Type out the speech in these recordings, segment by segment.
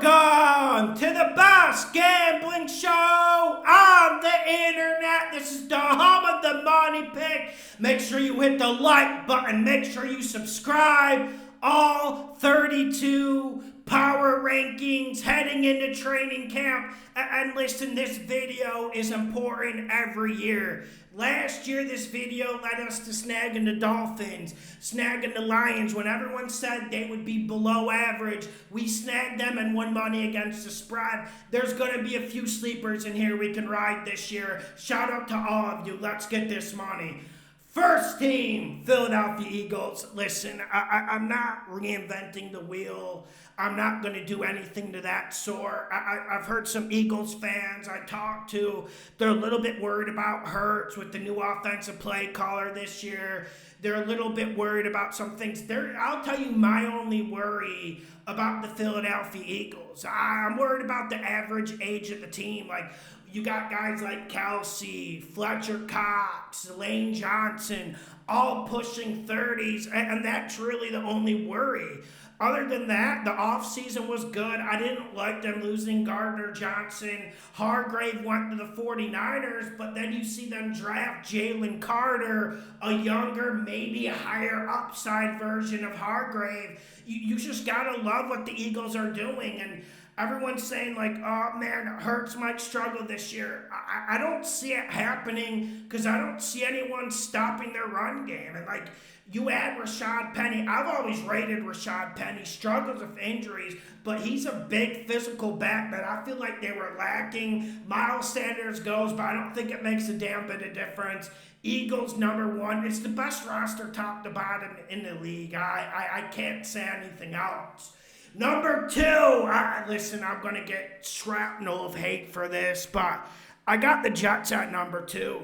Welcome to the best gambling show on the internet. This is the home of the money pick. Make sure you hit the like button. Make sure you subscribe. All 32 power rankings heading into training camp. And listen, this video is important every year. Last year, this video led us to snagging the Dolphins, snagging the Lions. When everyone said they would be below average, we snagged them and won money against the spread. There's going to be a few sleepers in here we can ride this year. Shout out to all of you. Let's get this money. First team, Philadelphia Eagles. Listen, I'm not reinventing the wheel. I'm not going to do anything to that sort. I've heard some Eagles fans I talked to, they're a little bit worried about Hurts with the new offensive play caller this year. They're a little bit worried about some things. I'll tell you my only worry about the Philadelphia Eagles. I'm worried about the average age of the team. Like, you got guys like Kelsey, Fletcher Cox, Lane Johnson, all pushing 30s, and that's really the only worry. Other than that, the offseason was good. I didn't like them losing Gardner Johnson. Hargrave went to the 49ers, but then you see them draft Jalen Carter, a younger, maybe a higher upside version of Hargrave. You just got to love what the Eagles are doing, and everyone's saying, like, oh, man, Hurts might struggle this year. I don't see it happening because I don't see anyone stopping their run game. And, like, you add Rashad Penny. I've always rated Rashad Penny. Struggles with injuries, but he's a big physical back that I feel like they were lacking. Miles Sanders goes, but I don't think it makes a damn bit of difference. Eagles #1. It's the best roster top to bottom in the league. I can't say anything else. #2, listen, I'm going to get shrapnel of hate for this, but I got the Jets at #2.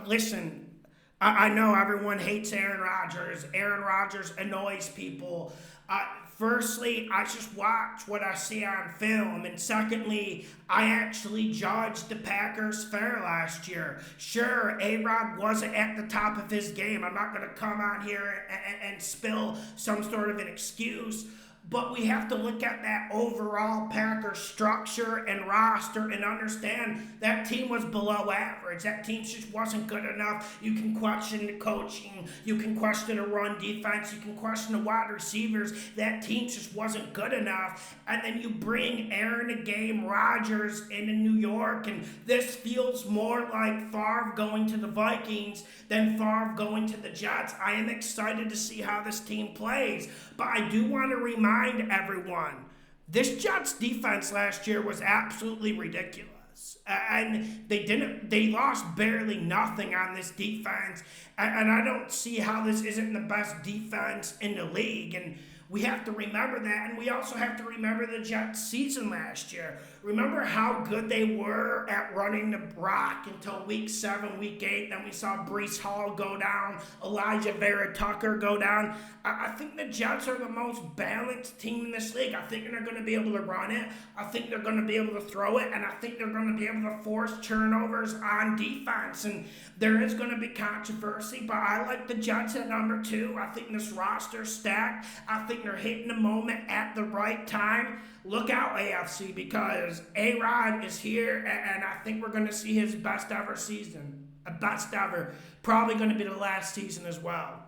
Listen, I know everyone hates Aaron Rodgers. Aaron Rodgers annoys people. Firstly, I just watch what I see on film. And secondly, I actually judged the Packers fair last year. Sure, A-Rod wasn't at the top of his game. I'm not going to come on here and spill some sort of an excuse. But we have to look at that overall Packers structure and roster and understand that team was below average. That team just wasn't good enough. You can question the coaching. You can question the run defense. You can question the wide receivers. That team just wasn't good enough. And then you bring Aaron a game, Rodgers into New York, and this feels more like Favre going to the Vikings than Favre going to the Jets. I am excited to see how this team plays. But I do want to remind everyone, this Jets defense last year was absolutely ridiculous. And they lost barely nothing on this defense. And I don't see how this isn't the best defense in the league. And we have to remember that, and we also have to remember the Jets season last year. Remember how good they were at running the rock until week 7, week 8. Then we saw Breece Hall go down, Elijah Vera Tucker go down. I think the Jets are the most balanced team in this league. I think they're going to be able to run it. I think they're going to be able to throw it, and I think they're going to be able to force turnovers on defense. And there is going to be controversy, but I like the Jets at #2. I think this roster's stacked. I think they're hitting the moment at the right time. Look out, AFC, because A-Rod is here, and I think we're going to see his best ever season. Best ever. Probably going to be the last season as well.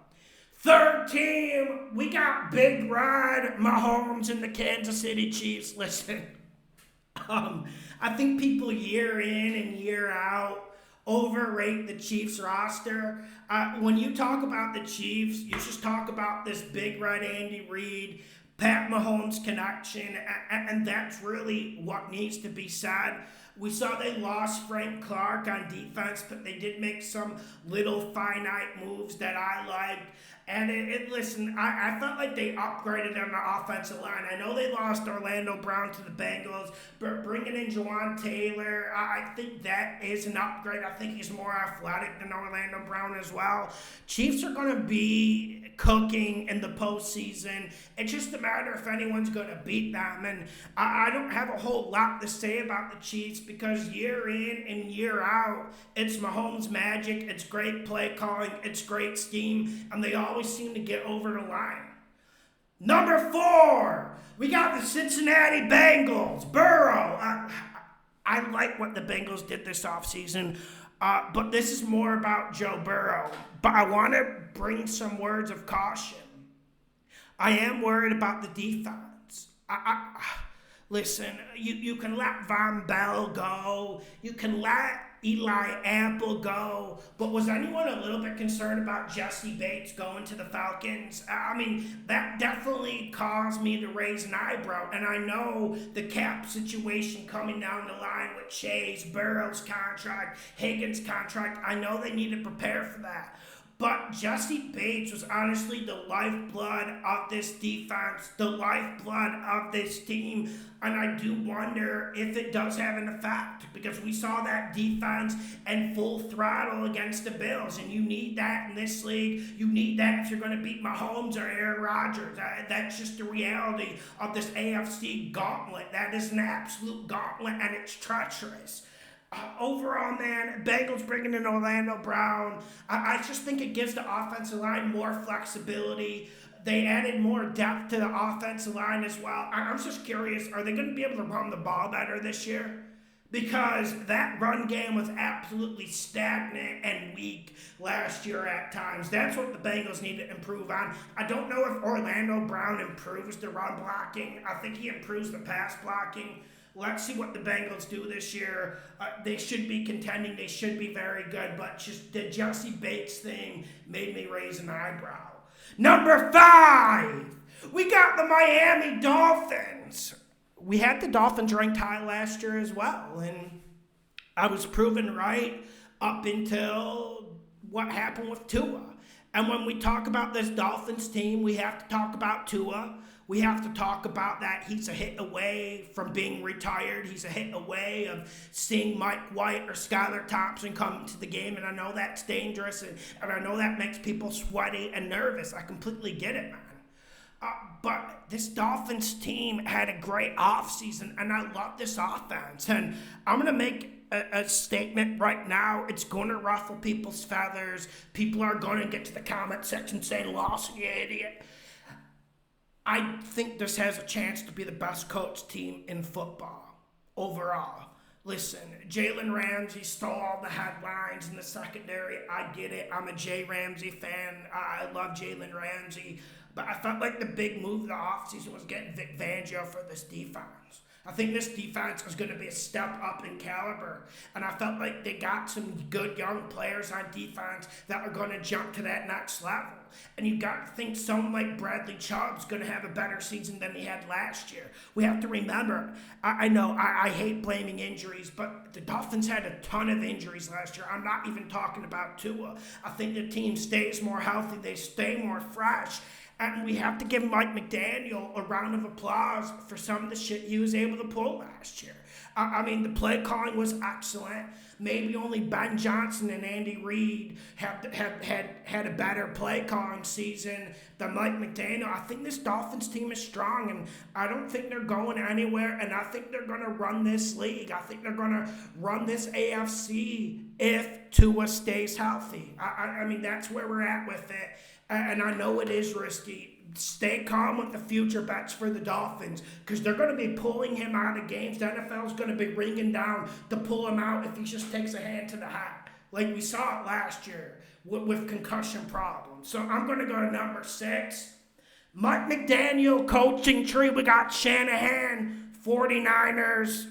Third team, we got Big Rod Mahomes and the Kansas City Chiefs. Listen, I think people year in and year out overrate the Chiefs roster. When you talk about the Chiefs, you just talk about this Big Red Andy Reid, Pat Mahomes connection, and that's really what needs to be said. We saw they lost Frank Clark on defense, but they did make some little finite moves that I liked. And listen, I felt like they upgraded on the offensive line. I know they lost Orlando Brown to the Bengals, but bringing in Jawan Taylor, I think that is an upgrade. I think he's more athletic than Orlando Brown as well. Chiefs are going to be cooking in the postseason. It's just a matter if anyone's going to beat them. And I don't have a whole lot to say about the Chiefs because year in and year out, it's Mahomes magic. It's great play calling. It's great scheme. And they always seem to get over the line. Number 4, we got the Cincinnati Bengals. Burrow. I like what the Bengals did this offseason, but this is more about Joe Burrow. But I want to bring some words of caution. I am worried about the defense. Listen, you can let Von Bell go. You can let Eli Apple go. But was anyone a little bit concerned about Jesse Bates going to the Falcons? I mean, that definitely caused me to raise an eyebrow. And I know the cap situation coming down the line with Chase, Burrow's contract, Higgins' contract. I know they need to prepare for that. But Jesse Bates was honestly the lifeblood of this defense, the lifeblood of this team. And I do wonder if it does have an effect, because we saw that defense in full throttle against the Bills. And you need that in this league. You need that if you're going to beat Mahomes or Aaron Rodgers. That's just the reality of this AFC gauntlet. That is an absolute gauntlet, and it's treacherous. Overall, man, Bengals bringing in Orlando Brown. I just think it gives the offensive line more flexibility. They added more depth to the offensive line as well. I'm just curious, are they going to be able to run the ball better this year? Because that run game was absolutely stagnant and weak last year at times. That's what the Bengals need to improve on. I don't know if Orlando Brown improves the run blocking. I think he improves the pass blocking. Let's see what the Bengals do this year. They should be contending. They should be very good. But just the Jesse Bates thing made me raise an eyebrow. Number 5, we got the Miami Dolphins. We had the Dolphins ranked high last year as well. And I was proven right up until what happened with Tua. And when we talk about this Dolphins team, we have to talk about Tua. We have to talk about that he's a hit away from being retired. He's a hit away of seeing Mike White or Skylar Thompson come to the game. And I know that's dangerous, and I know that makes people sweaty and nervous. I completely get it, man. But this Dolphins team had a great offseason, and I love this offense. And I'm going to make a statement right now. It's going to ruffle people's feathers. People are going to get to the comment section saying, Lawson, you idiot. I think this has a chance to be the best coached team in football overall. Listen, Jalen Ramsey stole all the headlines in the secondary. I get it. I'm a Jay Ramsey fan. I love Jalen Ramsey. But I felt like the big move of the offseason was getting Vic Fangio for this defense. I think this defense is going to be a step up in caliber. And I felt like they got some good young players on defense that are going to jump to that next level. And you got to think someone like Bradley Chubb's going to have a better season than he had last year. We have to remember, I know I hate blaming injuries, but the Dolphins had a ton of injuries last year. I'm not even talking about Tua. I think the team stays more healthy. They stay more fresh. And we have to give Mike McDaniel a round of applause for some of the shit he was able to pull last year. I mean, the play calling was excellent. Maybe only Ben Johnson and Andy Reid had a better play calling season than Mike McDaniel. I think this Dolphins team is strong, and I don't think they're going anywhere, and I think they're going to run this league. I think they're going to run this AFC if Tua stays healthy. I mean, that's where we're at with it. And I know it is risky. Stay calm with the future bets for the Dolphins, because they're going to be pulling him out of games. The NFL is going to be ringing down to pull him out if he just takes a hand to the hat, like we saw it last year with concussion problems. So I'm going to go to number 6. Mike McDaniel coaching tree. We got Shanahan, 49ers.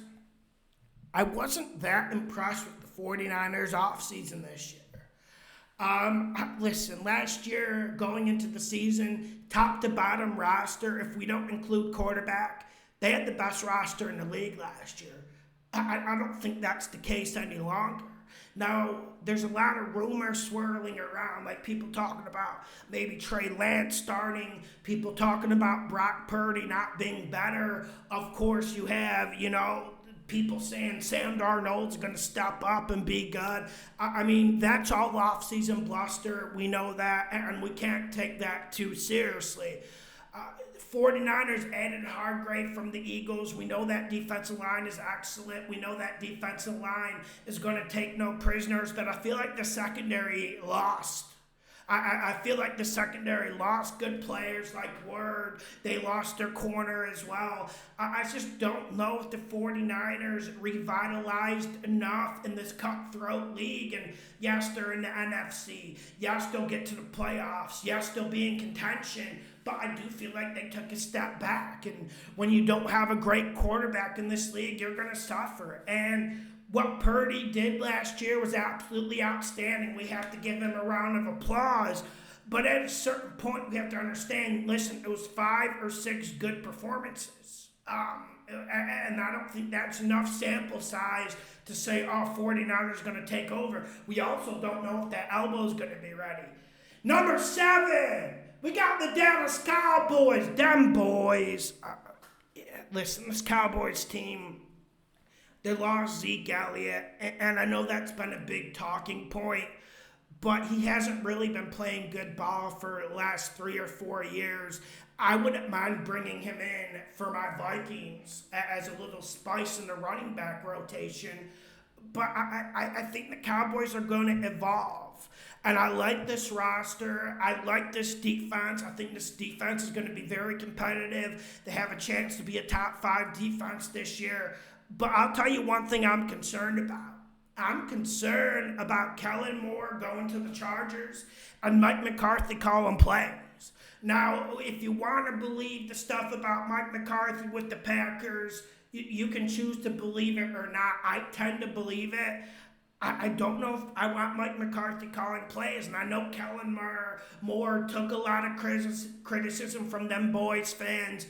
I wasn't that impressed with the 49ers offseason this year. Listen, last year, going into the season, top to bottom roster, if we don't include quarterback, they had the best roster in the league last year. I don't think that's the case any longer. Now, there's a lot of rumors swirling around, like people talking about maybe Trey Lance starting, people talking about Brock Purdy not being better. Of course, you have, people saying Sam Darnold's going to step up and be good. I mean, that's all off-season bluster. We know that, and we can't take that too seriously. 49ers added Hargrave from the Eagles. We know that defensive line is excellent. We know that defensive line is going to take no prisoners, but I feel like the secondary lost. I feel like the secondary lost good players like Word. They lost their corner as well. I just don't know if the 49ers revitalized enough in this cutthroat league. And yes, they're in the NFC. Yes, they'll get to the playoffs. Yes, they'll be in contention. But I do feel like they took a step back. And when you don't have a great quarterback in this league, you're going to suffer. And what Purdy did last year was absolutely outstanding. We have to give him a round of applause. But at a certain point, we have to understand, listen, it was 5 or 6 good performances. And I don't think that's enough sample size to say, oh, 49ers going to take over. We also don't know if that elbow's going to be ready. Number 7. We got the Dallas Cowboys. Them boys. Listen, this Cowboys team, they lost Zeke Elliott. And I know that's been a big talking point. But he hasn't really been playing good ball for the last 3 or 4 years. I wouldn't mind bringing him in for my Vikings as a little spice in the running back rotation. But I think the Cowboys are going to evolve. And I like this roster. I like this defense. I think this defense is going to be very competitive. They have a chance to be a top 5 defense this year. But I'll tell you one thing I'm concerned about. I'm concerned about Kellen Moore going to the Chargers and Mike McCarthy calling plays. Now, if you want to believe the stuff about Mike McCarthy with the Packers, you can choose to believe it or not. I tend to believe it. I don't know if I want Mike McCarthy calling plays, and I know Kellen Moore took a lot of criticism from them boys fans,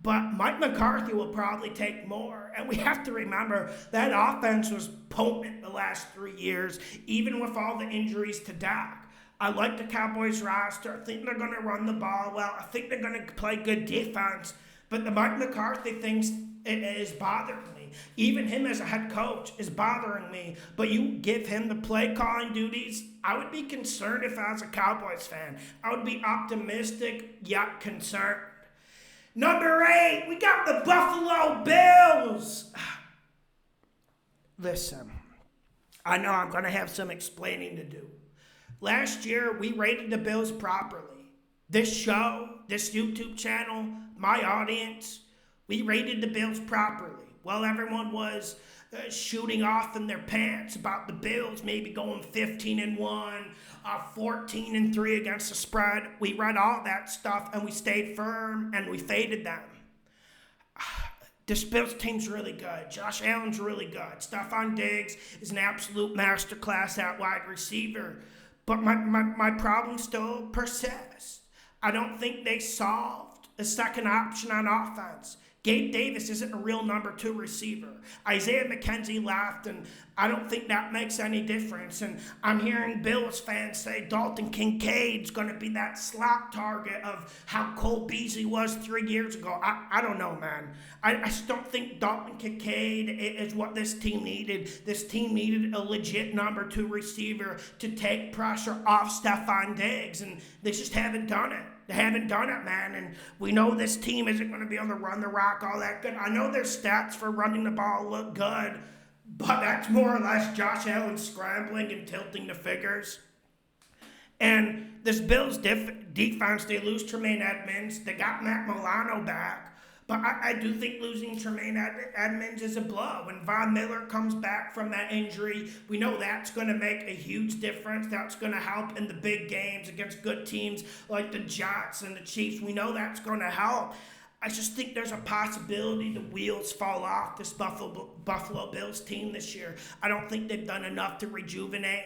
but Mike McCarthy will probably take more. And we have to remember that offense was potent the last 3 years, even with all the injuries to Dak. I like the Cowboys roster. I think they're going to run the ball well. I think they're going to play good defense. But the Mike McCarthy thing is bothering me. Even him as a head coach is bothering me. But you give him the play calling duties, I would be concerned if I was a Cowboys fan. I would be optimistic yet concerned. Number 8, we got the Buffalo Bills. Listen, I know I'm going to have some explaining to do. Last year, we rated the Bills properly. This show, this YouTube channel, my audience, we rated the Bills properly. Well, everyone was shooting off in their pants about the Bills maybe going 15-1, 14-3 against the spread. We read all that stuff and we stayed firm and we faded them. This Bills team's really good. Josh Allen's really good. Stephon Diggs is an absolute masterclass at wide receiver. But my problem still persists. I don't think they solved a second option on offense. Gabe Davis isn't a real number 2 receiver. Isaiah McKenzie left, and I don't think that makes any difference. And I'm hearing Bills fans say Dalton Kincaid's going to be that slot target of how Cole Beasley was 3 years ago. I don't know, man. I just don't think Dalton Kincaid is what this team needed. This team needed a legit number 2 receiver to take pressure off Stephon Diggs, and they just haven't done it. They haven't done it, man, and we know this team isn't going to be able to run the rock all that good. I know their stats for running the ball look good, but that's more or less Josh Allen scrambling and tilting the figures. And this Bills defense, they lose Tremaine Edmonds. They got Matt Milano back. But I do think losing Tremaine Edmonds is a blow. When Von Miller comes back from that injury, we know that's going to make a huge difference. That's going to help in the big games against good teams like the Jets and the Chiefs. We know that's going to help. I just think there's a possibility the wheels fall off this Buffalo Bills team this year. I don't think they've done enough to rejuvenate.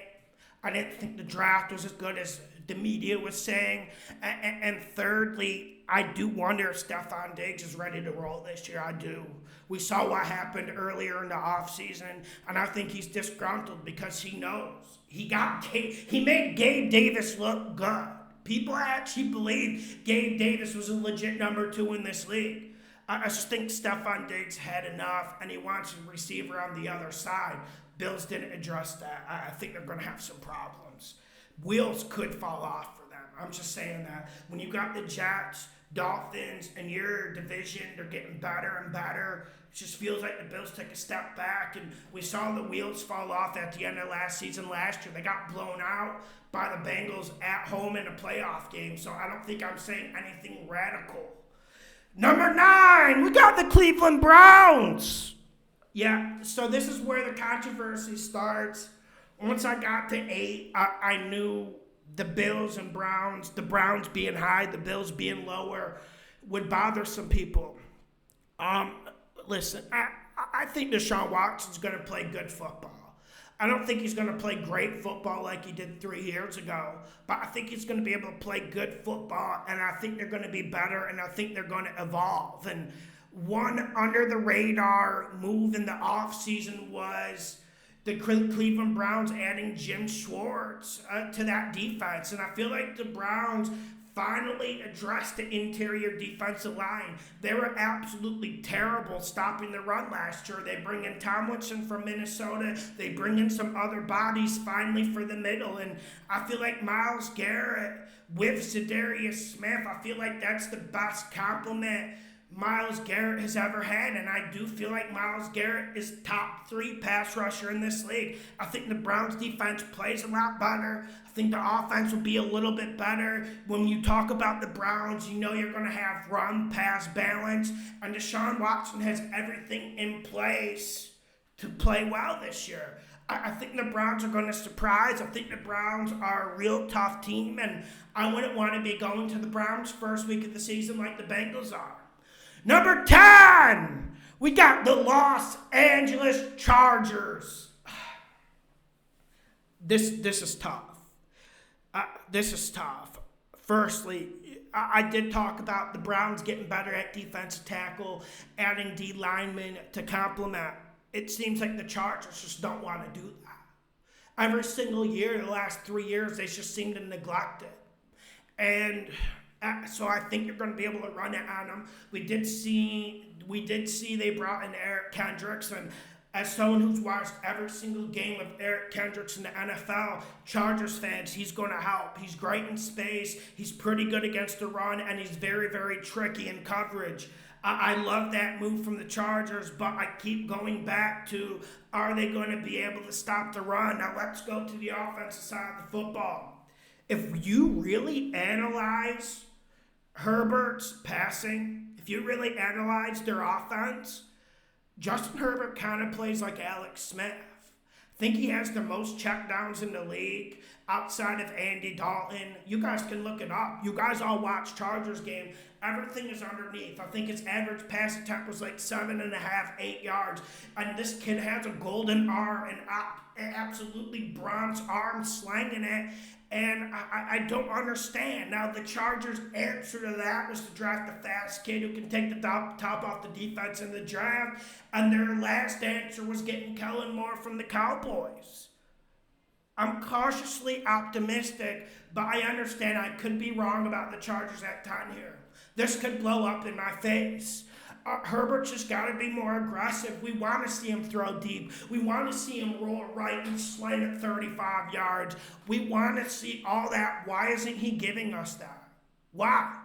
I didn't think the draft was as good as the media was saying. And thirdly, I do wonder if Stephon Diggs is ready to roll this year. I do. We saw what happened earlier in the offseason, and I think he's disgruntled because he knows. He made Gabe Davis look good. People actually believe Gabe Davis was a legit number 2 in this league. I just think Stephon Diggs had enough, and he wants a receiver on the other side. Bills didn't address that. I think they're going to have some problems. Wheels could fall off for them. I'm just saying that. When you got the Jets, Dolphins and your division, they're getting better and better. It just feels like the Bills took a step back, and we saw the wheels fall off at the end of last season. Last year, they got blown out by the Bengals at home in a playoff game, so I don't think I'm saying anything radical. Number 9, we got the Cleveland Browns. Yeah, so this is where the controversy starts. Once I got to 8, I knew the Bills and Browns, the Browns being high, the Bills being lower, would bother some people. Listen, I think Deshaun Watson's going to play good football. I don't think he's going to play great football like he did 3 years ago, but I think he's going to be able to play good football, and I think they're going to be better, and I think they're going to evolve. And one under-the-radar move in the offseason was the Cleveland Browns adding Jim Schwartz to that defense. And I feel like the Browns finally addressed the interior defensive line. They were absolutely terrible stopping the run last year. They bring in Tomlinson from Minnesota. They bring in some other bodies finally for the middle. And I feel like Myles Garrett with Za'Darius Smith, I feel like that's the best compliment Myles Garrett has ever had, and I do feel like Myles Garrett is top 3 pass rusher in this league. I think the Browns defense plays a lot better. I think the offense will be a little bit better. When you talk about the Browns, you know you're going to have run-pass balance, and Deshaun Watson has everything in place to play well this year. I think the Browns are going to surprise. I think the Browns are a real tough team, and I wouldn't want to be going to the Browns first week of the season like the Bengals are. Number 10, we got the Los Angeles Chargers. This is tough. This is tough. Firstly, I did talk about the Browns getting better at defensive tackle, adding D linemen to complement. It seems like the Chargers just don't want to do that. Every single year, the last 3 years, they just seem to neglect it. And so I think you're going to be able to run it on them. We did see they brought in Eric Kendricks, and as someone who's watched every single game of Eric Kendricks in the NFL, Chargers fans, he's going to help. He's great in space. He's pretty good against the run, and he's very, very tricky in coverage. I love that move from the Chargers, but I keep going back to, are they going to be able to stop the run? Now let's go to the offensive side of the football. If you really analyze Herbert's passing, if you really analyze their offense, Justin Herbert kind of plays like Alex Smith. I think he has the most checkdowns in the league outside of Andy Dalton. You guys can look it up. You guys all watch Chargers game. Everything is underneath. I think his average pass attempt was like 7.5, 8 yards. And this kid has a golden arm and absolutely bronze arm slanging it. And I don't understand. Now, the Chargers' answer to that was to draft a fast kid who can take the top off the defense in the draft. And their last answer was getting Kellen Moore from the Cowboys. I'm cautiously optimistic, but I understand I could be wrong about the Chargers at time here. This could blow up in my face. Herbert's just got to be more aggressive. We want to see him throw deep. We want to see him roll right and slant at 35 yards. We want to see all that. Why isn't he giving us that? Why?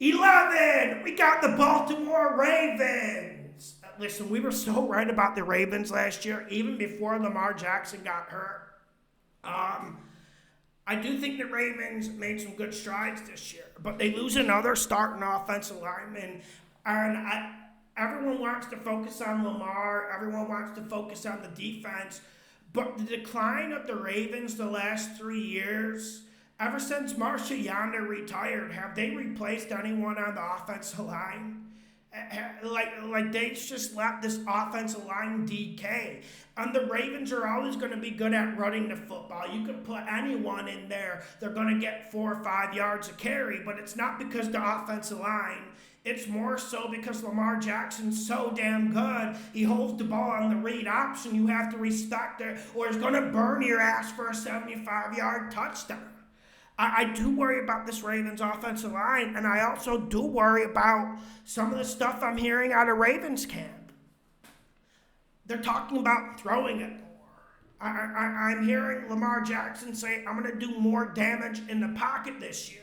11, we got the Baltimore Ravens. Listen, we were so right about the Ravens last year, even before Lamar Jackson got hurt. I do think the Ravens made some good strides this year, but they lose another starting offensive lineman, and everyone wants to focus on Lamar, everyone wants to focus on the defense, but the decline of the Ravens the last 3 years, ever since Marshall Yonder retired, have they replaced anyone on the offensive line? Like they just let this offensive line decay. And the Ravens are always going to be good at running the football. You can put anyone in there, they're going to get 4 or 5 yards a carry, but it's not because the offensive line. It's more so because Lamar Jackson's so damn good. He holds the ball on the read option. You have to respect it, or he's going to burn your ass for a 75-yard touchdown. I do worry about this Ravens offensive line, and I also do worry about some of the stuff I'm hearing out of Ravens camp. They're talking about throwing it more. I'm hearing Lamar Jackson say, I'm going to do more damage in the pocket this year.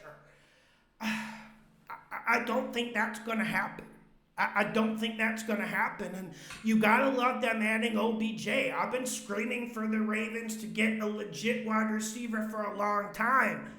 I don't think that's going to happen. I don't think that's going to happen. And you got to love them adding OBJ. I've been screaming for the Ravens to get a legit wide receiver for a long time.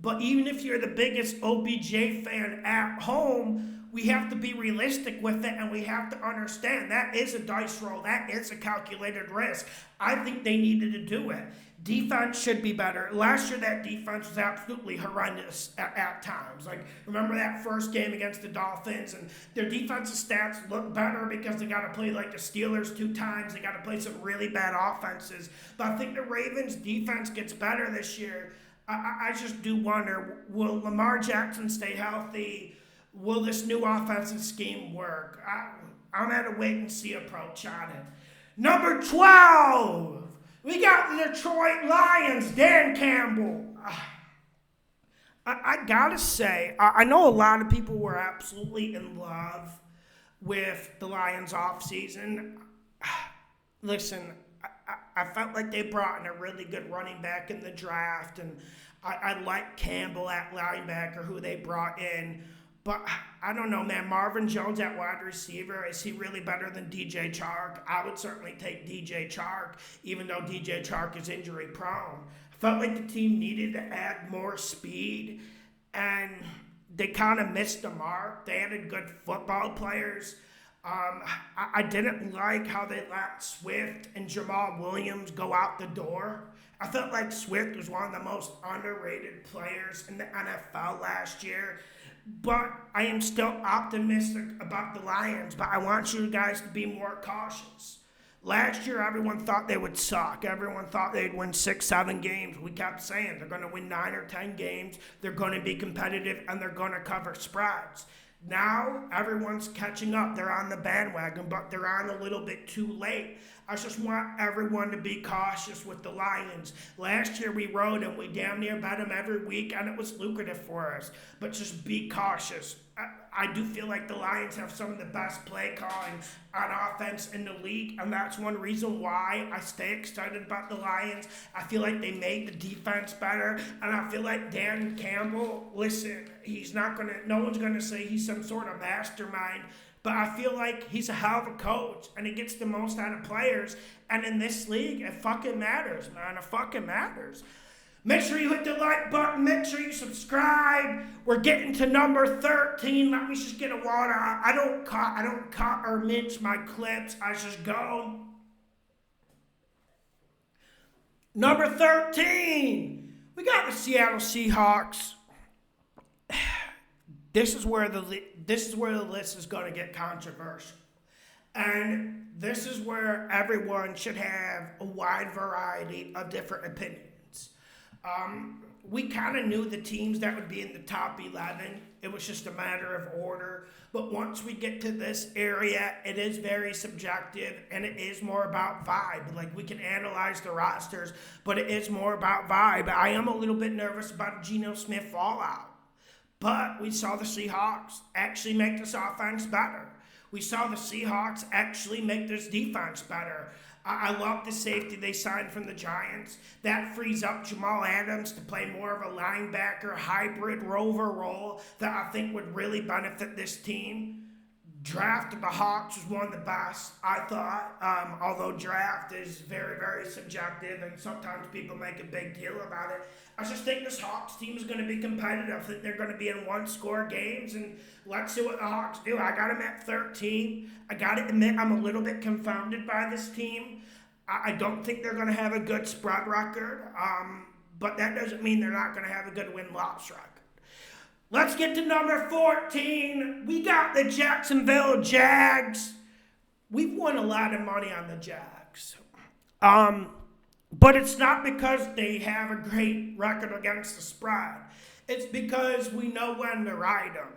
But even if you're the biggest OBJ fan at home, we have to be realistic with it, and we have to understand that is a dice roll. That is a calculated risk. I think they needed to do it. Defense should be better. Last year, that defense was absolutely horrendous at times. Like, remember that first game against the Dolphins, and their defensive stats look better because they got to play like the Steelers 2 times. They got to play some really bad offenses. But I think the Ravens' defense gets better this year. I just do wonder, will Lamar Jackson stay healthy? Will this new offensive scheme work? I'm at a wait-and-see approach on it. Number 12, we got the Detroit Lions, Dan Campbell. I gotta say, I know a lot of people were absolutely in love with the Lions offseason. Listen, I felt like they brought in a really good running back in the draft, and I like Campbell at linebacker, who they brought in. But I don't know, man. Marvin Jones at wide receiver, is he really better than DJ Chark? I would certainly take DJ Chark, even though DJ Chark is injury prone. I felt like the team needed to add more speed, and they kind of missed the mark. They added good football players. I didn't like how they let Swift and Jamal Williams go out the door. I felt like Swift was one of the most underrated players in the NFL last year. But I am still optimistic about the Lions, but I want you guys to be more cautious. Last year, everyone thought they would suck. Everyone thought they'd win 6, 7 games. We kept saying they're going to win 9 or 10 games. They're going to be competitive, and they're going to cover spreads. Now, everyone's catching up. They're on the bandwagon, but they're on a little bit too late. I just want everyone to be cautious with the Lions. Last year we rode them. We damn near bet them every week, and it was lucrative for us. But just be cautious. I do feel like the Lions have some of the best play calling on offense in the league, and that's one reason why I stay excited about the Lions. I feel like they made the defense better, and I feel like Dan Campbell, listen, no one's gonna say he's some sort of mastermind, but I feel like he's a hell of a coach, and he gets the most out of players, and in this league, it fucking matters, man. It fucking matters. Make sure you hit the like button. Make sure you subscribe. We're getting to number 13. Let me just get a water. I don't cut or mince my clips. I just go. Number 13. We got the Seattle Seahawks. This is where the list is going to get controversial. And this is where everyone should have a wide variety of different opinions. We kind of knew the teams that would be in the top 11. It was just a matter of order. But once we get to this area, it is very subjective, and it is more about vibe. Like, we can analyze the rosters, but it is more about vibe. I am a little bit nervous about Geno Smith fallout. But we saw the Seahawks actually make this offense better. We saw the Seahawks actually make this defense better. I love the safety they signed from the Giants. That frees up Jamal Adams to play more of a linebacker, hybrid rover role that I think would really benefit this team. Draft of the Hawks was one of the best, I thought, although draft is very, very subjective, and sometimes people make a big deal about it. I just think this Hawks team is going to be competitive. I think they're going to be in one-score games, and let's see what the Hawks do. I got them at 13. I got to admit, I'm a little bit confounded by this team. I don't think they're going to have a good spread record, but that doesn't mean they're not going to have a good win-loss record. Let's get to number 14. We got the Jacksonville Jags. We've won a lot of money on the Jags. But it's not because they have a great record against the spread. It's because we know when to ride them.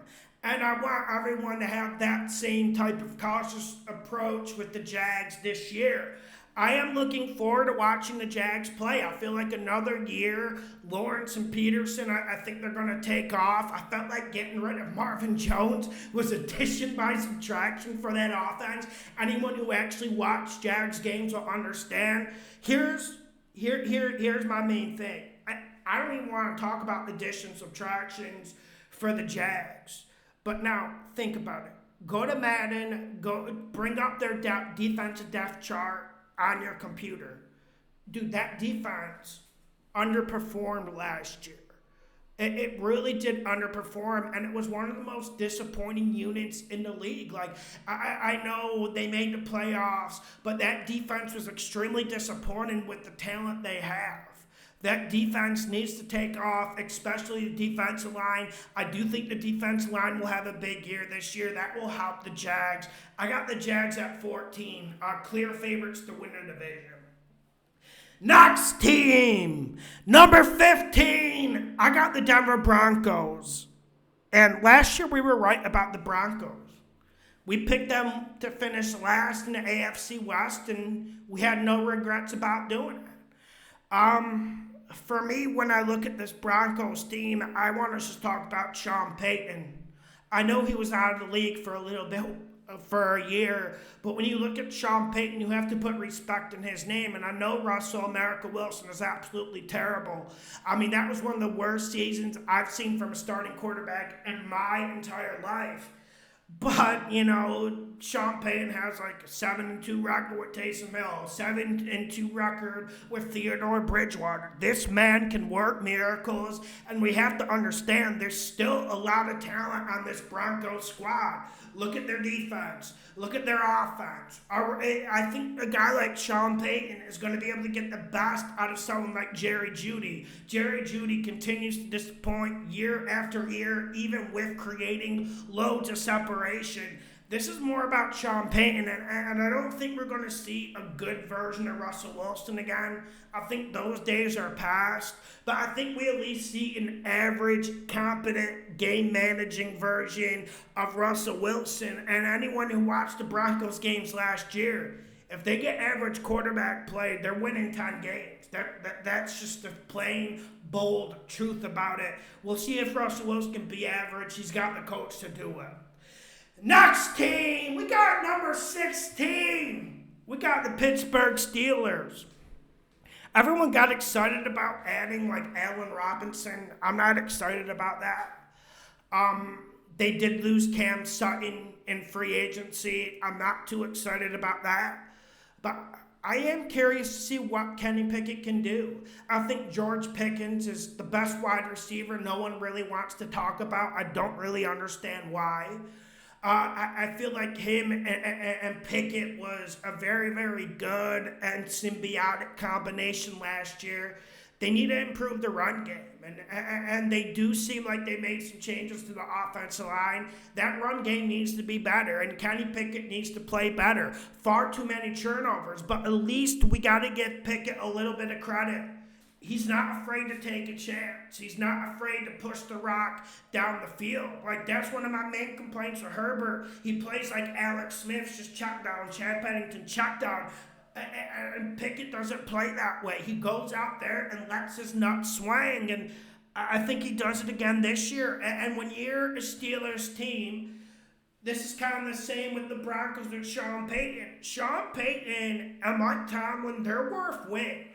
And I want everyone to have that same type of cautious approach with the Jags this year. I am looking forward to watching the Jags play. I feel like another year, Lawrence and Peterson, I think they're going to take off. I felt like getting rid of Marvin Jones was addition by subtraction for that offense. Anyone who actually watched Jags games will understand. Here's my main thing. I don't even want to talk about additions, subtractions, for the Jags. But now, think about it. Go to Madden, go bring up their defensive depth chart on your computer. Dude, that defense underperformed last year. It really did underperform, and it was one of the most disappointing units in the league. Like, I know they made the playoffs, but that defense was extremely disappointing with the talent they have. That defense needs to take off, especially the defensive line. I do think the defensive line will have a big year this year. That will help the Jags. I got the Jags at 14, clear favorites to win the division. Next team, number 15, I got the Denver Broncos. And last year we were right about the Broncos. We picked them to finish last in the AFC West, and we had no regrets about doing it. For me, when I look at this Broncos team, I want to just talk about Sean Payton. I know he was out of the league for a little bit, for a year, but when you look at Sean Payton, you have to put respect in his name. And I know Russell America Wilson is absolutely terrible. I mean, that was one of the worst seasons I've seen from a starting quarterback in my entire life. But, you know, Sean Payton has like a 7-2 record with Taysom Hill, 7-2 record with Theodore Bridgewater. This man can work miracles, and we have to understand there's still a lot of talent on this Broncos squad. Look at their defense. Look at their offense. I think a guy like Sean Payton is going to be able to get the best out of someone like Jerry Jeudy. Jerry Jeudy continues to disappoint year after year, even with creating loads of separation. This is more about Sean Payton, and I don't think we're going to see a good version of Russell Wilson again. I think those days are past, but I think we at least see an average, competent, game-managing version of Russell Wilson. And anyone who watched the Broncos games last year, if they get average quarterback play, they're winning 10 games. That's just the plain, bold truth about it. We'll see if Russell Wilson can be average. He's got the coach to do it. Next team, we got number 16. We got the Pittsburgh Steelers. Everyone got excited about adding like Allen Robinson. I'm not excited about that. They did lose Cam Sutton in free agency. I'm not too excited about that. But I am curious to see what Kenny Pickett can do. I think George Pickens is the best wide receiver no one really wants to talk about. I don't really understand why. I feel like him and Pickett was a very, very good and symbiotic combination last year. They need to improve the run game, and they do seem like they made some changes to the offensive line. That run game needs to be better, and Kenny Pickett needs to play better. Far too many turnovers, but at least we got to give Pickett a little bit of credit. He's not afraid to take a chance. He's not afraid to push the rock down the field. Like, that's one of my main complaints with Herbert. He plays like Alex Smith, just check down, Chad Pennington, check down. And Pickett doesn't play that way. He goes out there and lets his nuts swing, and I think he does it again this year. And when you're a Steelers team, this is kind of the same with the Broncos with Sean Payton. Sean Payton and Mike Tomlin, they're worth wins.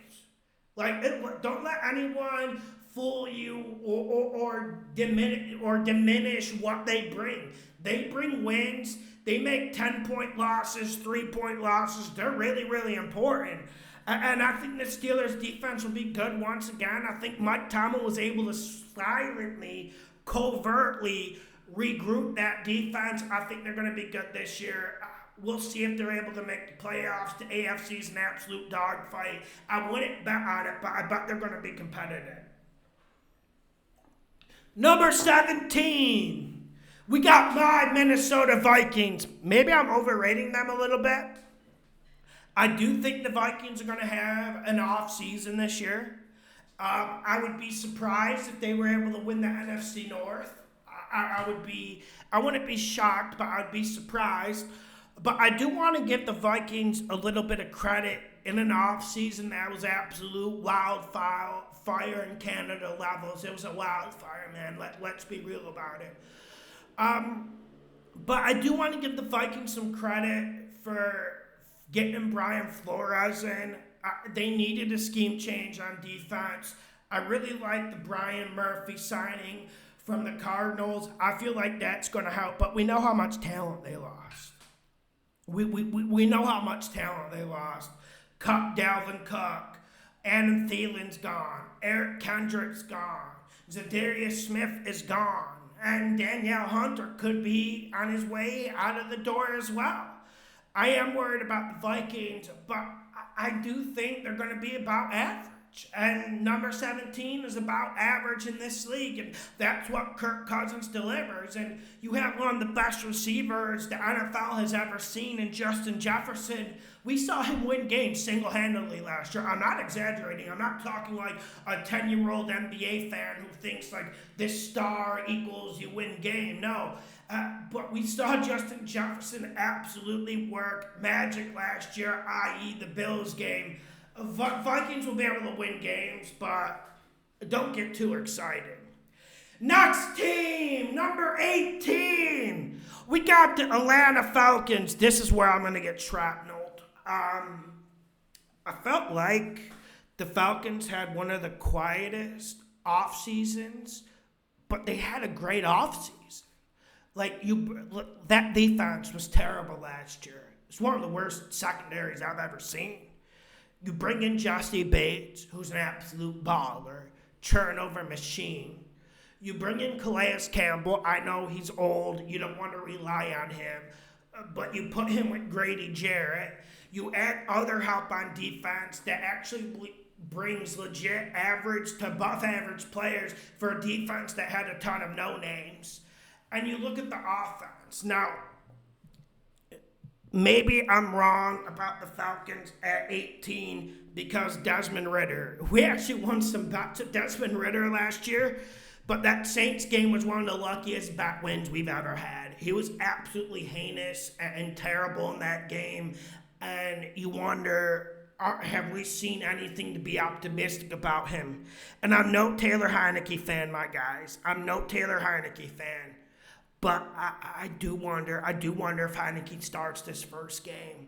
Like, don't let anyone fool you or diminish what they bring. They bring wins. They make 10-point losses, 3-point losses. They're really, really important. And I think the Steelers' defense will be good once again. I think Mike Tomlin was able to silently, covertly regroup that defense. I think they're going to be good this year. We'll see if they're able to make the playoffs. The AFC is an absolute dogfight. I wouldn't bet on it, but I bet they're going to be competitive. Number 17. We got my Minnesota Vikings. Maybe I'm overrating them a little bit. I do think the Vikings are going to have an off season this year. I would be surprised if they were able to win the NFC North. I wouldn't be shocked, but I'd be surprised. But I do want to give the Vikings a little bit of credit. In an offseason that was absolute wildfire in Canada levels. It was a wildfire, man. Let's be real about it. But I do want to give the Vikings some credit for getting Brian Flores in. They needed a scheme change on defense. I really like the Brian Murphy signing from the Cardinals. I feel like that's going to help, but we know how much talent they lost. We know how much talent they lost. Dalvin Cook, Adam Thielen's gone, Eric Kendrick's gone, Zadarius Smith is gone, and Danielle Hunter could be on his way out of the door as well. I am worried about the Vikings, but I do think they're going to be about average. And number 17 is about average in this league, and that's what Kirk Cousins delivers. And you have one of the best receivers the NFL has ever seen in Justin Jefferson. We saw him win games single-handedly last year. I'm not exaggerating. I'm not talking like a 10-year-old NBA fan who thinks like this star equals you win game. No. But we saw Justin Jefferson absolutely work magic last year, i.e. the Bills game. Vikings will be able to win games, but don't get too excited. Next team, number 18. We got the Atlanta Falcons. This is where I'm going to get shrapneled. I felt like the Falcons had one of the quietest off seasons, but they had a great off season. That defense was terrible last year. It's one of the worst secondaries I've ever seen. You bring in Jesse Bates, who's an absolute baller, turnover machine. You bring in Calais Campbell. I know he's old. You don't want to rely on him. But you put him with Grady Jarrett. You add other help on defense that actually brings legit average to above average players for a defense that had a ton of no-names. And you look at the offense. Now, maybe I'm wrong about the Falcons at 18 because Desmond Ridder. We actually won some bets at Desmond Ridder last year, but that Saints game was one of the luckiest bet wins we've ever had. He was absolutely heinous and terrible in that game, and you wonder, have we seen anything to be optimistic about him? And I'm no Taylor Heineke fan, my guys. I'm no Taylor Heineke fan. But I do wonder if Heineke starts this first game.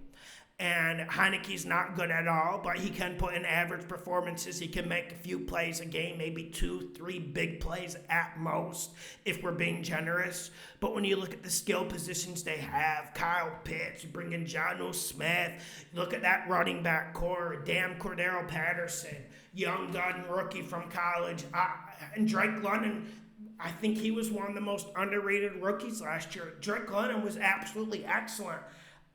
And Heineke's not good at all, but he can put in average performances. He can make a few plays a game, maybe 2-3 big plays at most, if we're being generous. But when you look at the skill positions they have, Kyle Pitts, you bring in Jonnu Smith, you look at that running back core, damn Cordero Patterson, young gun rookie from college, and Drake London. I think he was one of the most underrated rookies last year. Drake London was absolutely excellent.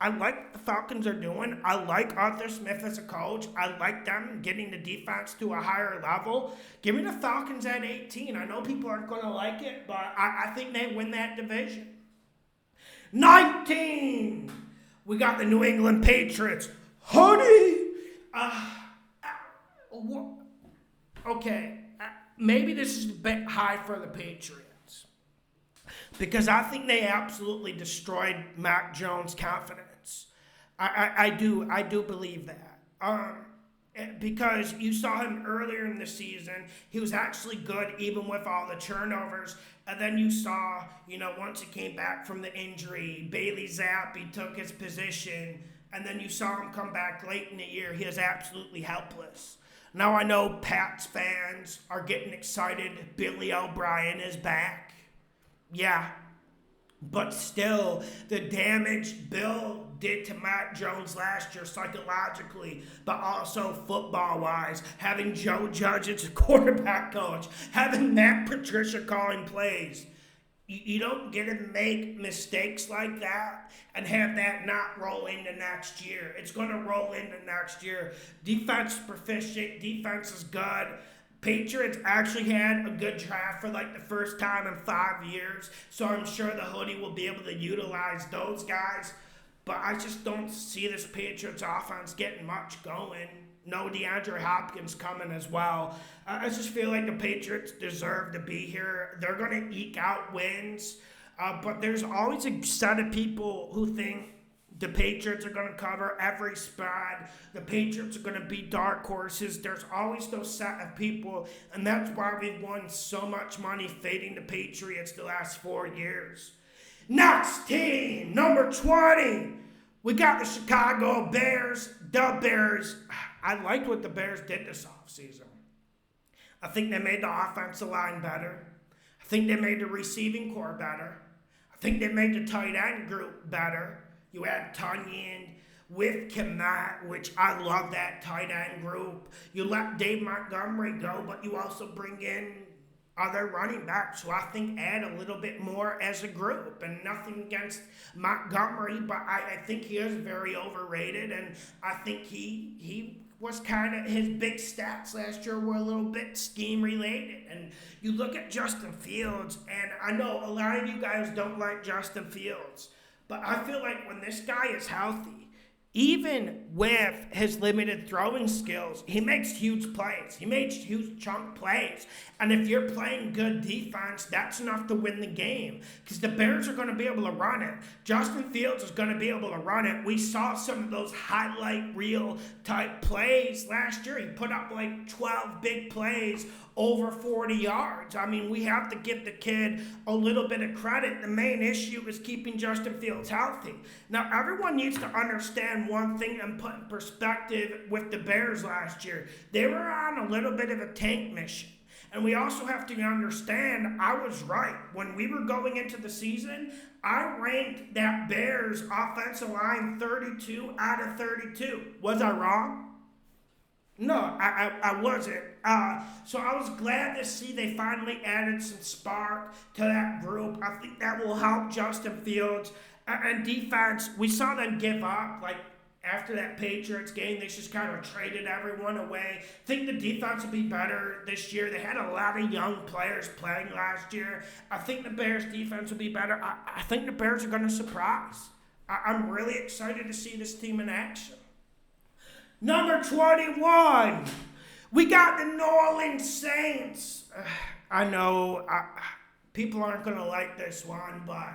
I like what the Falcons are doing. I like Arthur Smith as a coach. I like them getting the defense to a higher level. Give me the Falcons at 18. I know people aren't going to like it, but I think they win that division. 19. We got the New England Patriots. Honey! Okay. Maybe this is a bit high for the Patriots because I think they absolutely destroyed Mac Jones' confidence. I do believe that. Because you saw him earlier in the season. He was actually good even with all the turnovers. And then you saw, once he came back from the injury, Bailey Zappi took his position. And then you saw him come back late in the year. He was absolutely helpless. Now I know Pats fans are getting excited. Billy O'Brien is back. Yeah. But still, the damage Bill did to Matt Jones last year psychologically, but also football-wise, having Joe Judge as a quarterback coach, having Matt Patricia calling plays. You don't get to make mistakes like that and have that not roll into next year. It's going to roll into next year. Defense is proficient. Defense is good. Patriots actually had a good draft for like the first time in 5 years, so I'm sure the hoodie will be able to utilize those guys. But I just don't see this Patriots offense getting much going. No DeAndre Hopkins coming as well. I just feel like the Patriots deserve to be here. They're going to eke out wins. But there's always a set of people who think the Patriots are going to cover every spread. The Patriots are going to be dark horses. There's always those set of people. And that's why we've won so much money fading the Patriots the last 4 years. Next team, number 20. We got the Chicago Bears. The Bears. I liked what the Bears did this offseason. I think they made the offensive line better. I think they made the receiving core better. I think they made the tight end group better. You had Tunyon with Kmet, which I love that tight end group. You let Dave Montgomery go, but you also bring in other running backs who I think add a little bit more as a group. And nothing against Montgomery, but I think he is very overrated, and I think he was kind of, his big stats last year were a little bit scheme related. And you look at Justin Fields, and I know a lot of you guys don't like Justin Fields, but I feel like when this guy is healthy, even with his limited throwing skills, he makes huge plays. He makes huge chunk plays. And if you're playing good defense, that's enough to win the game. Because the Bears are going to be able to run it. Justin Fields is going to be able to run it. We saw some of those highlight reel type plays last year. He put up like 12 big plays over 40 yards. I mean, we have to give the kid a little bit of credit. The main issue is keeping Justin Fields healthy. Now, everyone needs to understand one thing and put in perspective with the Bears last year. They were on a little bit of a tank mission. And we also have to understand, I was right. When we were going into the season, I ranked that Bears offensive line 32 out of 32. Was I wrong? No, I wasn't. So I was glad to see they finally added some spark to that group. I think that will help Justin Fields. And defense, we saw them give up. Like, after that Patriots game, they just kind of traded everyone away. I think the defense will be better this year. They had a lot of young players playing last year. I think the Bears' defense will be better. I think the Bears are going to surprise. I'm really excited to see this team in action. Number 21, we got the New Orleans Saints. I know people aren't going to like this one, but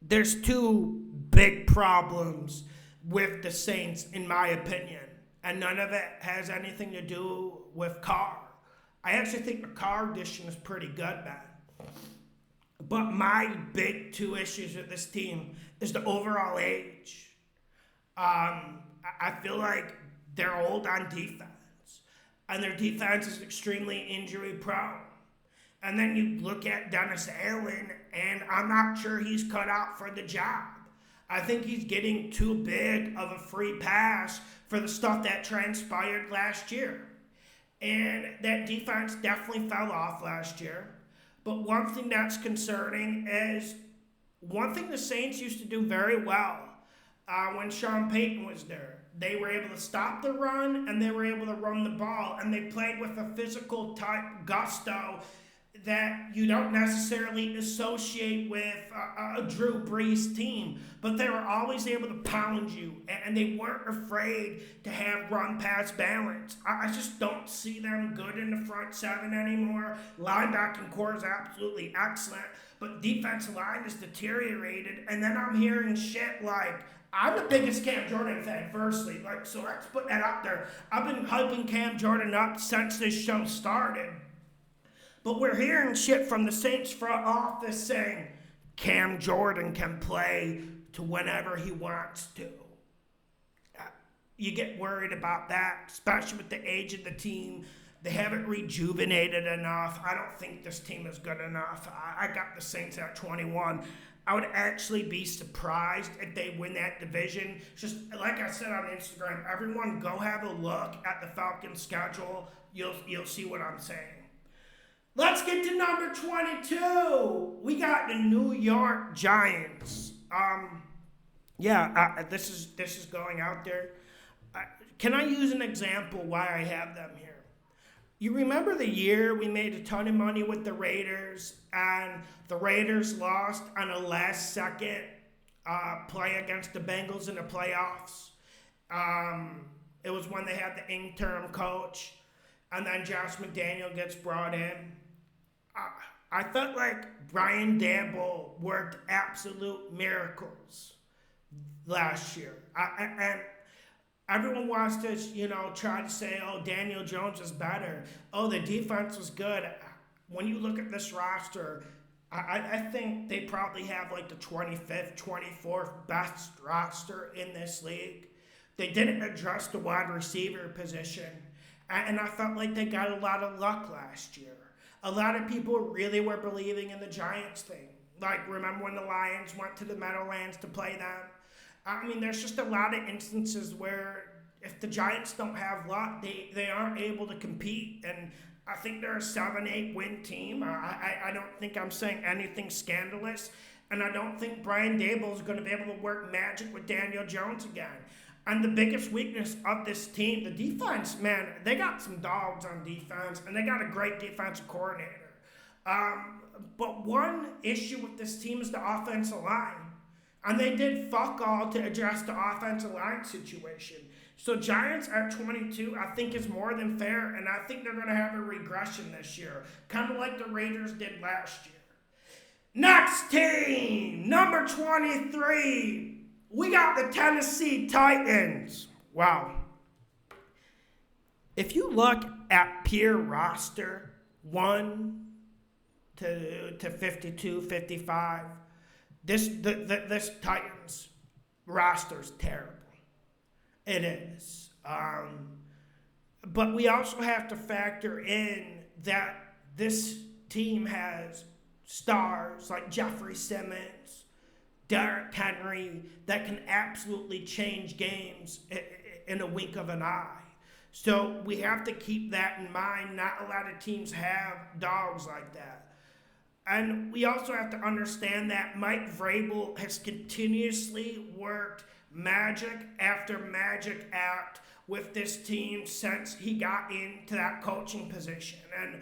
there's two big problems with the Saints, in my opinion, and none of it has anything to do with Carr. I actually think the Carr addition is pretty good, man. But my big two issues with this team is the overall age. I feel like they're old on defense, and their defense is extremely injury prone. And then you look at Dennis Allen, and I'm not sure he's cut out for the job. I think he's getting too big of a free pass for the stuff that transpired last year. And that defense definitely fell off last year. But one thing that's concerning is, one thing the Saints used to do very well when Sean Payton was there. They were able to stop the run, and they were able to run the ball, and they played with a physical type gusto that you don't necessarily associate with a Drew Brees team, but they were always able to pound you, and they weren't afraid to have run-pass balance. I just don't see them good in the front seven anymore. Linebacking core is absolutely excellent, but defensive line is deteriorated, and then I'm hearing shit like, I'm the biggest Cam Jordan fan, firstly, so let's put that out there. I've been hyping Cam Jordan up since this show started. But we're hearing shit from the Saints front office saying Cam Jordan can play to whenever he wants to. You get worried about that, especially with the age of the team. They haven't rejuvenated enough. I don't think this team is good enough. I got the Saints at 21. I would actually be surprised if they win that division. Just like I said on Instagram, everyone go have a look at the Falcons schedule. You'll see what I'm saying. Let's get to number 22. We got the New York Giants. This is going out there. Can I use an example why I have them here? You remember the year we made a ton of money with the Raiders, and the Raiders lost on a last-second play against the Bengals in the playoffs? It was when they had the interim coach, and then Josh McDaniel gets brought in. I felt like Brian Daboll worked absolute miracles last year. And everyone wants to, try to say, oh, Daniel Jones is better. Oh, the defense was good. When you look at this roster, I think they probably have like the 25th, 24th best roster in this league. They didn't address the wide receiver position. And I felt like they got a lot of luck last year. A lot of people really were believing in the Giants thing. Like, remember when the Lions went to the Meadowlands to play them? I mean, there's just a lot of instances where if the Giants don't have luck, they aren't able to compete. And I think they're a 7-8 win team. I don't think I'm saying anything scandalous. And I don't think Brian Dable is going to be able to work magic with Daniel Jones again. And the biggest weakness of this team, the defense, man, they got some dogs on defense, and they got a great defensive coordinator. But one issue with this team is the offensive line. And they did fuck all to address the offensive line situation. So Giants at 22, I think is more than fair, and I think they're going to have a regression this year, kind of like the Raiders did last year. Next team, number 23. We got the Tennessee Titans. Wow. If you look at pure roster, 1 to 52, 55, this Titans roster is terrible. It is. But we also have to factor in that this team has stars like Jeffrey Simmons, Derrick Henry, that can absolutely change games in a wink of an eye. So we have to keep that in mind. Not a lot of teams have dogs like that. And we also have to understand that Mike Vrabel has continuously worked magic after magic act with this team since he got into that coaching position. And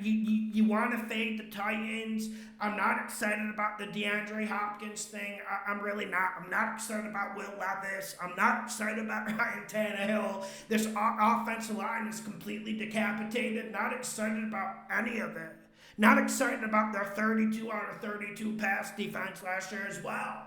you want to fade the Titans. I'm not excited about the DeAndre Hopkins thing. I'm really not. I'm not excited about Will Levis. I'm not excited about Ryan Tannehill. This offensive line is completely decapitated. Not excited about any of it. Not excited about their 32 out of 32 pass defense last year as well.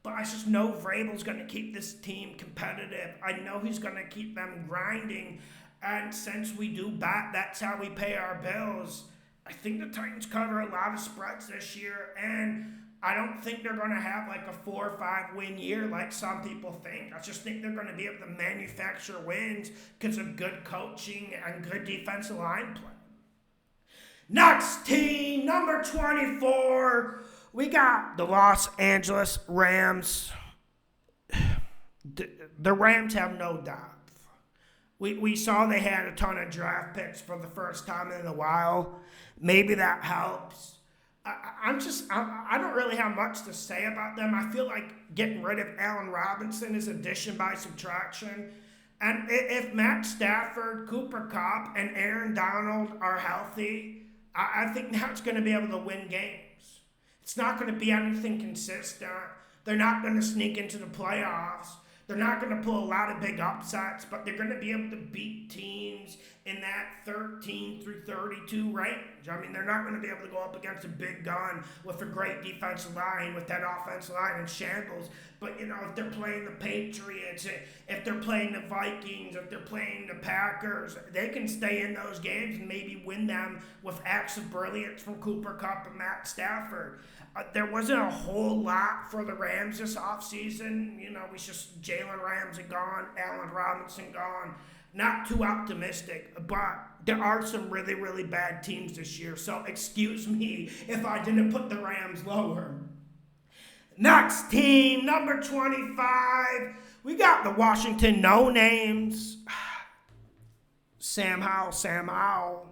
But I just know Vrabel's going to keep this team competitive. I know he's going to keep them grinding. And since we do bat, that's how we pay our bills. I think the Titans cover a lot of spreads this year, and I don't think they're going to have like a 4 or 5 win year like some people think. I just think they're going to be able to manufacture wins because of good coaching and good defensive line play. Next team, number 24, we got the Los Angeles Rams. The Rams have no depth. We saw they had a ton of draft picks for the first time in a while. Maybe that helps. I don't really have much to say about them. I feel like getting rid of Allen Robinson is addition by subtraction. And if Matt Stafford, Cooper Kupp, and Aaron Donald are healthy, I think now it's going to be able to win games. It's not going to be anything consistent. They're not going to sneak into the playoffs. They're not going to pull a lot of big upsets, but they're going to be able to beat teams in that 13 through 32 range. I mean, they're not going to be able to go up against a big gun with a great defensive line, with that offensive line in shambles. But, if they're playing the Patriots, if they're playing the Vikings, if they're playing the Packers, they can stay in those games and maybe win them with acts of brilliance from Cooper Kupp and Matt Stafford. There wasn't a whole lot for the Rams this offseason. We just Jalen Ramsey gone, Allen Robinson gone. Not too optimistic, but there are some really, really bad teams this year. So excuse me if I didn't put the Rams lower. Next team, number 25. We got the Washington no-names. Sam Howell.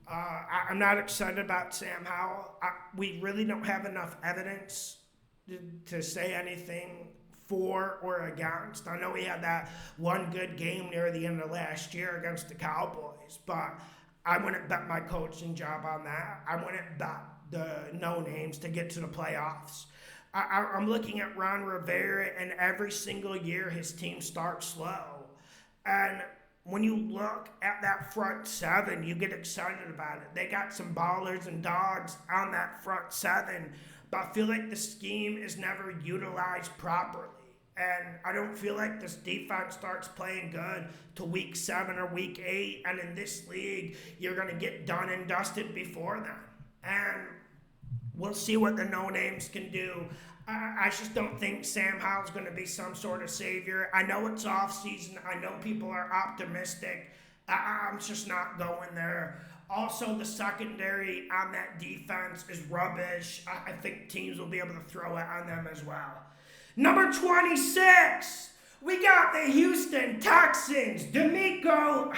I'm not excited about Sam Howell. We really don't have enough evidence to say anything for or against. I know he had that one good game near the end of last year against the Cowboys, but I wouldn't bet my coaching job on that. I wouldn't bet the no-names to get to the playoffs. I'm looking at Ron Rivera, and every single year his team starts slow. And when you look at that front seven, you get excited about it. They got some ballers and dogs on that front seven, but I feel like the scheme is never utilized properly. And I don't feel like this defense starts playing good to week 7 or week 8. And in this league, you're going to get done and dusted before then. And we'll see what the no-names can do. I just don't think Sam Howell's going to be some sort of savior. I know it's off season. I know people are optimistic. I'm just not going there. Also, the secondary on that defense is rubbish. I think teams will be able to throw it on them as well. Number 26, we got the Houston Texans. D'Amico.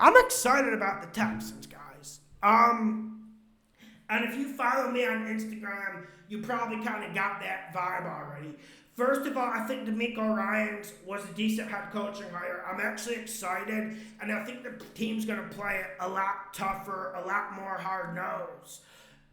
I'm excited about the Texans, guys. And if you follow me on Instagram, you probably kind of got that vibe already. First of all, I think D'Amico Ryans was a decent head coaching hire. I'm actually excited, and I think the team's going to play a lot tougher, a lot more hard-nosed.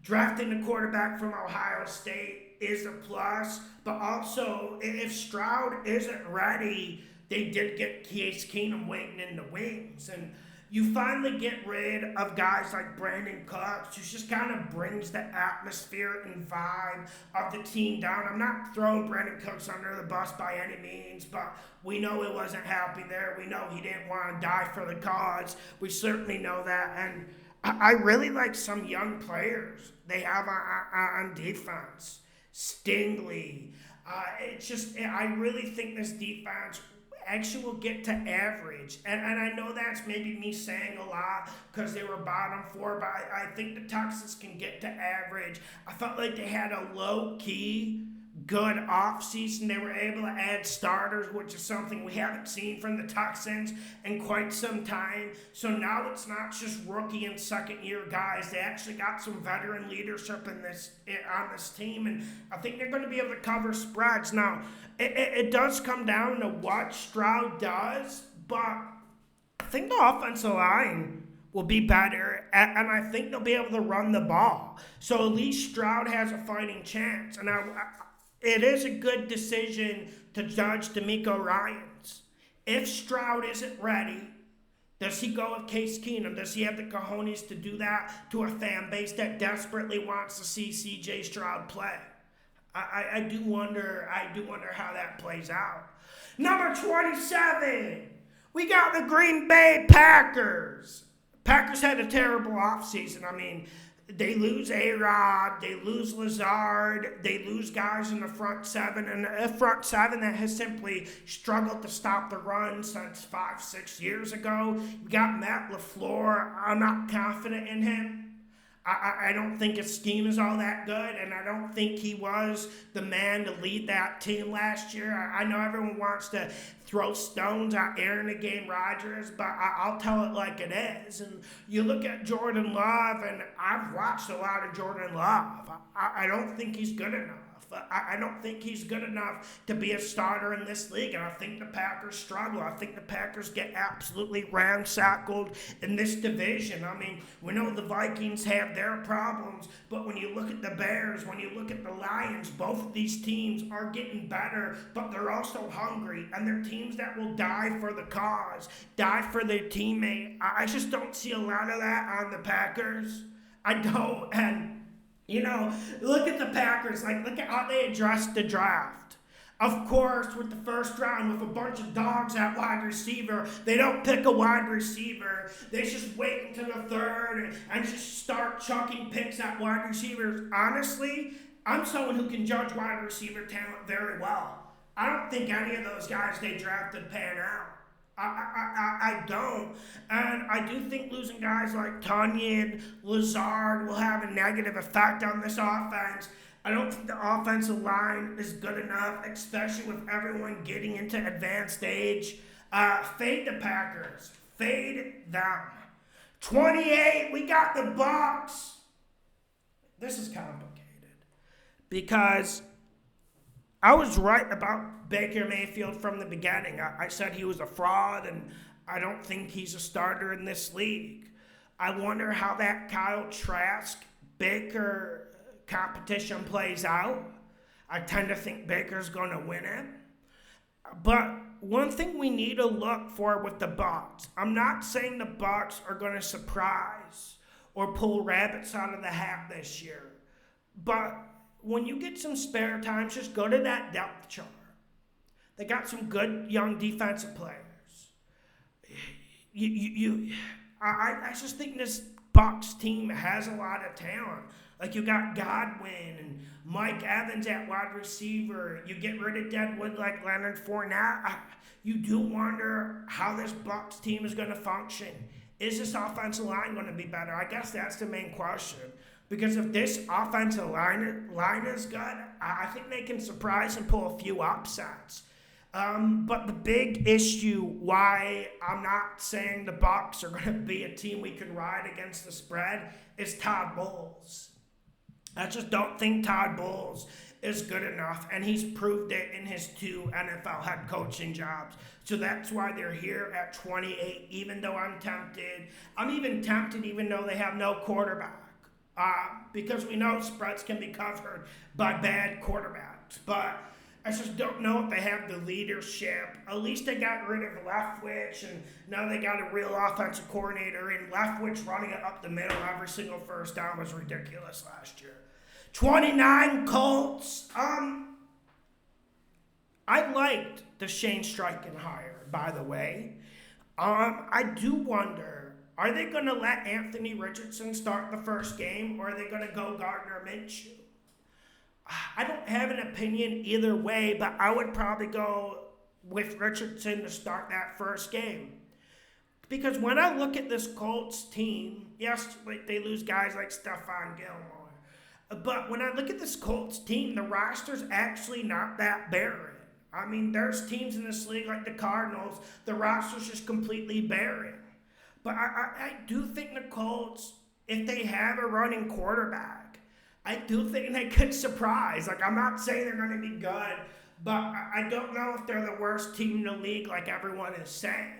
Drafting the quarterback from Ohio State is a plus, but also, if Stroud isn't ready, they did get Case Keenum waiting in the wings, and you finally get rid of guys like Brandon Cooks, who just kind of brings the atmosphere and vibe of the team down. I'm not throwing Brandon Cooks under the bus by any means, but we know he wasn't happy there. We know he didn't want to die for the cause. We certainly know that. And I really like some young players they have on defense. Stingley. I really think this defense actually will get to average. And I know that's maybe me saying a lot because they were bottom four, but I think the Texans can get to average. I felt like they had a low-key good offseason. They were able to add starters, which is something we haven't seen from the Texans in quite some time. So now it's not just rookie and second-year guys. They actually got some veteran leadership on this team, and I think they're going to be able to cover spreads. Now, it does come down to what Stroud does, but I think the offensive line will be better, and I think they'll be able to run the ball. So at least Stroud has a fighting chance, and it is a good decision to judge D'Amico Ryans. If Stroud isn't ready, does he go with Case Keenum? Does he have the cojones to do that to a fan base that desperately wants to see C.J. Stroud play? I do wonder how that plays out. Number 27, we got the Green Bay Packers. Packers had a terrible offseason. I mean, they lose A-Rod, they lose Lazard, they lose guys in the front seven, and a front seven that has simply struggled to stop the run since 5-6 years ago. You got Matt LaFleur. I'm not confident in him. I don't think his scheme is all that good, and I don't think he was the man to lead that team last year. I know everyone wants to throw stones at Aaron and Game Rodgers, but I'll tell it like it is. And you look at Jordan Love, and I've watched a lot of Jordan Love. I don't think he's good enough. I don't think he's good enough to be a starter in this league, and I think the Packers struggle. I think the Packers get absolutely ramsackled in this division. I mean, we know the Vikings have their problems, but when you look at the Bears, when you look at the Lions, both of these teams are getting better, but they're also hungry, and they're teams that will die for the cause, die for their teammate. I just don't see a lot of that on the Packers. I don't, and you know, look at the Packers. Look at how they addressed the draft. Of course, with the first round, with a bunch of dogs at wide receiver, they don't pick a wide receiver. They just wait until the third and just start chucking picks at wide receivers. Honestly, I'm someone who can judge wide receiver talent very well. I don't think any of those guys they drafted pan out. I don't. And I do think losing guys like Tunyon, Lazard will have a negative effect on this offense. I don't think the offensive line is good enough, especially with everyone getting into advanced age. Fade the Packers. Fade them. 28, we got the BUCS. This is complicated because I was right about Baker Mayfield from the beginning. I said he was a fraud, and I don't think he's a starter in this league. I wonder how that Kyle Trask-Baker competition plays out. I tend to think Baker's going to win it. But one thing we need to look for with the BUCS, I'm not saying the BUCS are going to surprise or pull rabbits out of the hat this year, but when you get some spare time, just go to that depth chart. They got some good young defensive players. I just think this BUCS team has a lot of talent. Like you got Godwin and Mike Evans at wide receiver. You get rid of Deadwood like Leonard Fournette. You do wonder how this BUCS team is going to function Is this offensive line going to be better? I guess that's the main question. Because if this offensive line is good, I think they can surprise and pull a few upsets. But the big issue why I'm not saying the BUCS are going to be a team we can ride against the spread is Todd Bowles. I just don't think Todd Bowles is good enough, and he's proved it in his 2 NFL head coaching jobs. So that's why they're here at 28, even though I'm tempted. I'm even tempted even though they have no quarterback. Because we know spreads can be covered by bad quarterbacks. But I just don't know if they have the leadership. At least they got rid of Leftwich, and now they got a real offensive coordinator. And Leftwich running it up the middle every single first down was ridiculous last year. 29 Colts. I liked the Shane Steichen hire, by the way. I do wonder, are they going to let Anthony Richardson start the first game, or are they going to go Gardner Minshew? I don't have an opinion either way, but I would probably go with Richardson to start that first game. Because when I look at this Colts team, yes, they lose guys like Stephon Gilmore. But when I look at this Colts team, the roster's actually not that barren. I mean, there's teams in this league like the Cardinals, the roster's just completely barren. But I do think the Colts, if they have a running quarterback, I do think they could surprise. Like, I'm not saying they're going to be good, but I don't know if they're the worst team in the league like everyone is saying.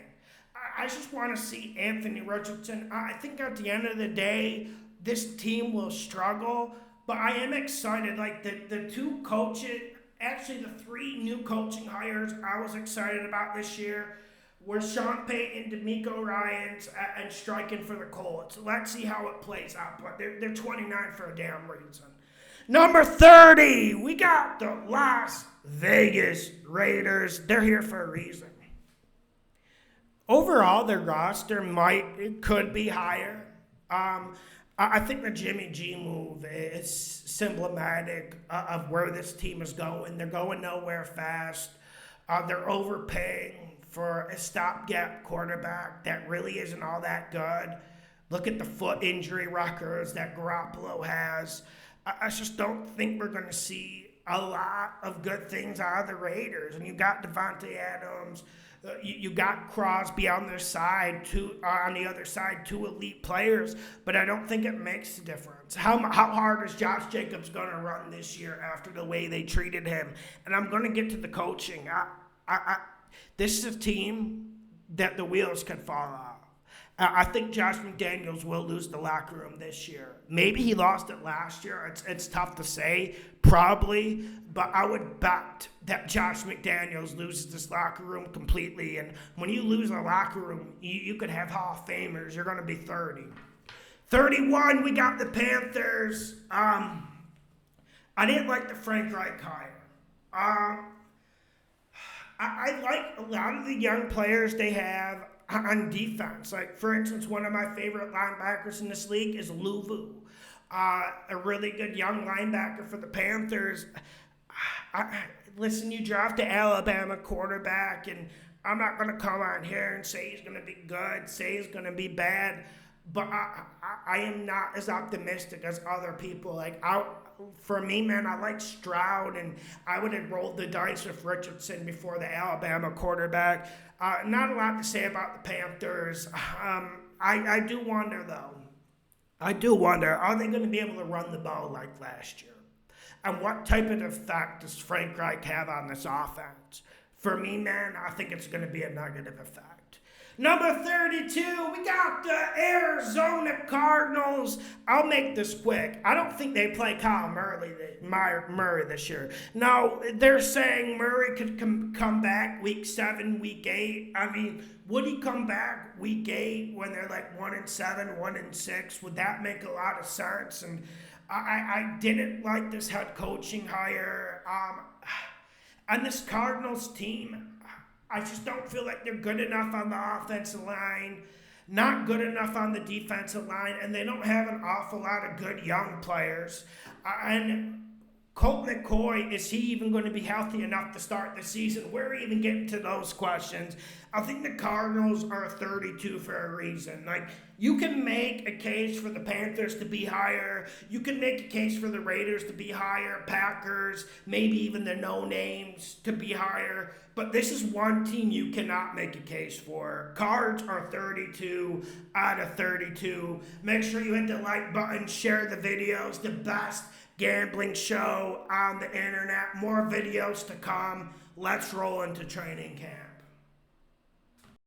I just want to see Anthony Richardson. I think at the end of the day, this team will struggle. But I am excited, like the 2 coaches, actually the 3 new coaching hires I was excited about this year were Sean Payton, DeMeco Ryans, and Steichen for the Colts. Let's see how it plays out, but they're 29 for a damn reason. Number 30, we got the Las Vegas Raiders. They're here for a reason. Overall, their roster could be higher. I think the Jimmy G move is symptomatic of where this team is going. They're going nowhere fast. They're overpaying for a stopgap quarterback that really isn't all that good. Look at the foot injury records that Garoppolo has. I just don't think we're going to see a lot of good things out of the Raiders. And you got Devontae Adams. You got Crosby on their side, on the other side, 2 elite players, but I don't think it makes a difference. How hard is Josh Jacobs going to run this year after the way they treated him? And I'm going to get to the coaching. This is a team that the wheels could fall off. I think Josh McDaniels will lose the locker room this year. Maybe he lost it last year. It's tough to say, probably, but I would bet that Josh McDaniels loses this locker room completely. And when you lose a locker room, you could have Hall of Famers. You're going to be 30. 31, we got the Panthers. I didn't like the Frank Reich hire. I like a lot of the young players they have on defense. Like, for instance, one of my favorite linebackers in this league is Luvu. A really good young linebacker for the Panthers. Listen, you draft the Alabama quarterback, and I'm not going to come on here and say he's going to be good, say he's going to be bad, but I am not as optimistic as other people. Like, for me, man, I like Stroud, and I would have rolled the dice with Richardson before the Alabama quarterback. Not a lot to say about the Panthers. I do wonder, though. Are they going to be able to run the ball like last year? And what type of effect does Frank Reich have on this offense? For me, man, I think it's going to be a negative effect. Number 32, we got the Arizona Cardinals. I'll make this quick. I don't think they play Kyle Murray this year. No, they're saying Murray could come back week 7, week 8. I mean, would he come back week 8 when they're like 1-7, 1-6? Would that make a lot of sense? And I didn't like this head coaching hire. On this Cardinals team, I just don't feel like they're good enough on the offensive line, not good enough on the defensive line, and they don't have an awful lot of good young players. And Colt McCoy, is he even going to be healthy enough to start the season? We're even getting to those questions. I think the Cardinals are 32 for a reason. Like, you can make a case for the Panthers to be higher. You can make a case for the Raiders to be higher, Packers, maybe even the no-names to be higher. But this is one team you cannot make a case for. Cards are 32 out of 32. Make sure you hit the like button, share the videos. The best gambling show on the internet. More videos to come. Let's roll into training camp.